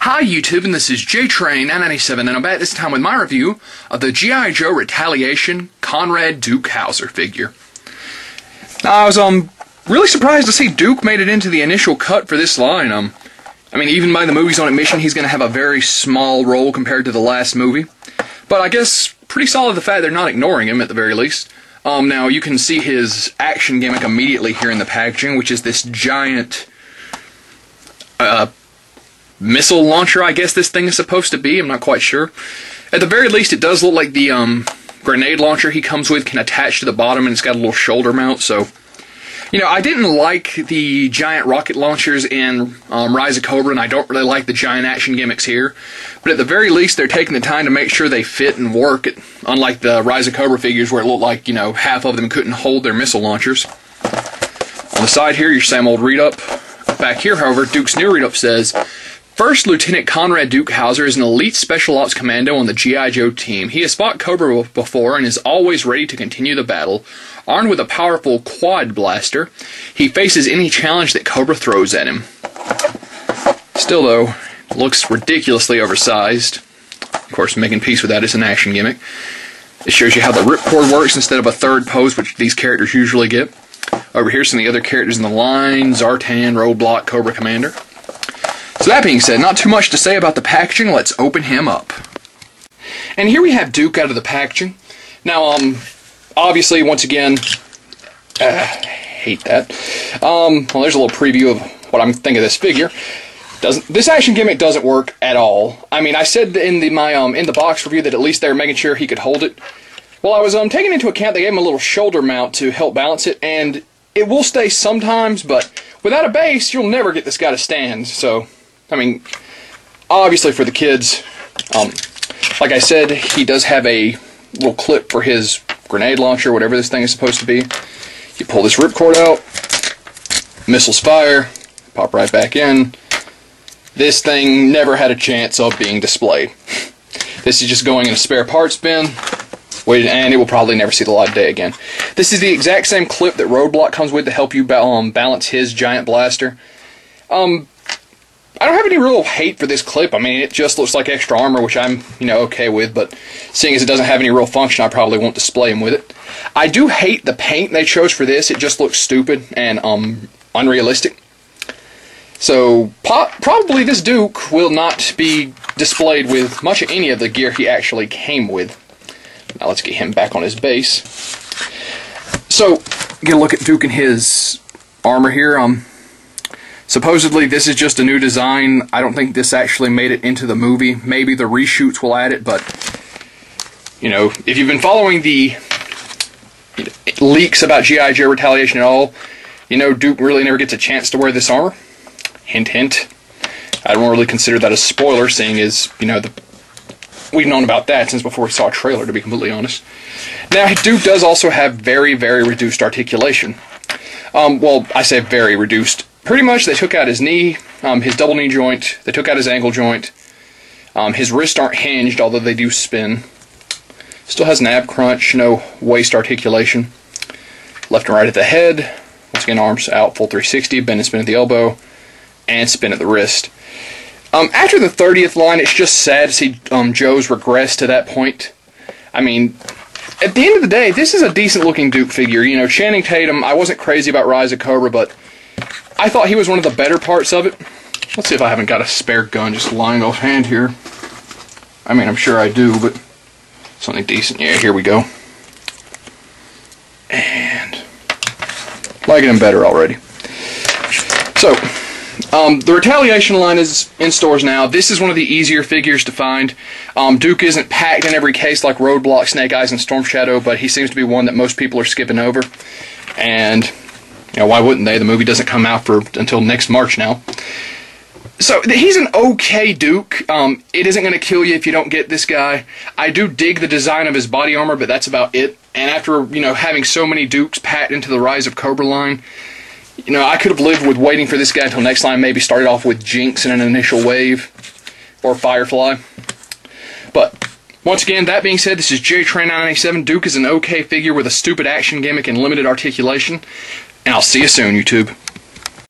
Hi YouTube, and this is JTrain997, and I'm back this time with my review of the G.I. Joe Retaliation Conrad Duke Hauser figure. Now, I was really surprised to see Duke made it into the initial cut for this line. I mean, even by the movie's own admission, he's going to have a very small role compared to the last movie. But I guess pretty solid the fact they're not ignoring him at the very least. Now, you can see his action gimmick immediately here in the packaging, which is this giant missile launcher, I guess this thing is supposed to be. I'm not quite sure. At the very least, it does look like the grenade launcher he comes with can attach to the bottom, and it's got a little shoulder mount, so... You know, I didn't like the giant rocket launchers in Rise of Cobra, and I don't really like the giant action gimmicks here. But at the very least, they're taking the time to make sure they fit and work, unlike the Rise of Cobra figures where it looked like, you know, half of them couldn't hold their missile launchers. On the side here, your same old read-up. Back here, however, Duke's new read-up says, First Lieutenant Conrad Duke Hauser is an elite special ops commando on the G.I. Joe team. He has fought Cobra before and is always ready to continue the battle. Armed with a powerful quad blaster, he faces any challenge that Cobra throws at him. Still, though, looks ridiculously oversized. Of course, making peace with that is an action gimmick. It shows you how the ripcord works instead of a third pose, which these characters usually get. Over here, some of the other characters in the line, Zartan, Roadblock, Cobra Commander. So that being said, not too much to say about the packaging. Let's open him up. And here we have Duke out of the packaging. Now, obviously, once again, hate that. Well, there's a little preview of what I'm thinking of this figure. This action gimmick doesn't work at all. I mean, I said in the box review that at least they were making sure he could hold it. Well, I was taking into account they gave him a little shoulder mount to help balance it, and it will stay sometimes, but without a base, you'll never get this guy to stand. So, I mean, obviously for the kids, like I said, he does have a little clip for his grenade launcher, whatever this thing is supposed to be. You pull this ripcord out, missiles fire, pop right back in. This thing never had a chance of being displayed. This is just going in a spare parts bin, and it will probably never see the light of day again. This is the exact same clip that Roadblock comes with to help you balance his giant blaster. I don't have any real hate for this clip. I mean, it just looks like extra armor, which I'm, okay with, but seeing as it doesn't have any real function, I probably won't display him with it. I do hate the paint they chose for this. It just looks stupid and unrealistic. So, probably this Duke will not be displayed with much of any of the gear he actually came with. Now let's get him back on his base. So, get a look at Duke and his armor here. Supposedly this is just a new design. I don't think this actually made it into the movie. Maybe the reshoots will add it, but if you've been following the leaks about G.I. Joe Retaliation at all, Duke really never gets a chance to wear this armor. Hint, hint. I don't really consider that a spoiler, seeing as, we've known about that since before we saw a trailer, to be completely honest. Now, Duke does also have very, very reduced articulation. Well, I say very reduced. Pretty much, they took out his knee, his double knee joint, they took out his ankle joint. His wrists aren't hinged, although they do spin. Still has an ab crunch, no waist articulation. Left and right at the head. Once again, arms out, full 360, bend and spin at the elbow, and spin at the wrist. After the 30th line, it's just sad to see Joe's regress to that point. I mean, at the end of the day, this is a decent-looking Duke figure. Channing Tatum, I wasn't crazy about Rise of Cobra, but I thought he was one of the better parts of it. Let's see if I haven't got a spare gun just lying offhand here. I mean, I'm sure I do, but something decent. Yeah, here we go. And liking him better already. So, the Retaliation line is in stores now. This is one of the easier figures to find. Duke isn't packed in every case like Roadblock, Snake Eyes, and Storm Shadow, but he seems to be one that most people are skipping over. And why wouldn't they? The movie doesn't come out until next March now. So, he's an okay Duke. It isn't going to kill you if you don't get this guy. I do dig the design of his body armor, but that's about it. And after, having so many Dukes packed into the Rise of Cobra line, I could have lived with waiting for this guy until next line, maybe started off with Jinx in an initial wave, or Firefly. But, once again, that being said, this is JTrain997. Duke is an okay figure with a stupid action gimmick and limited articulation. And I'll see you soon, YouTube.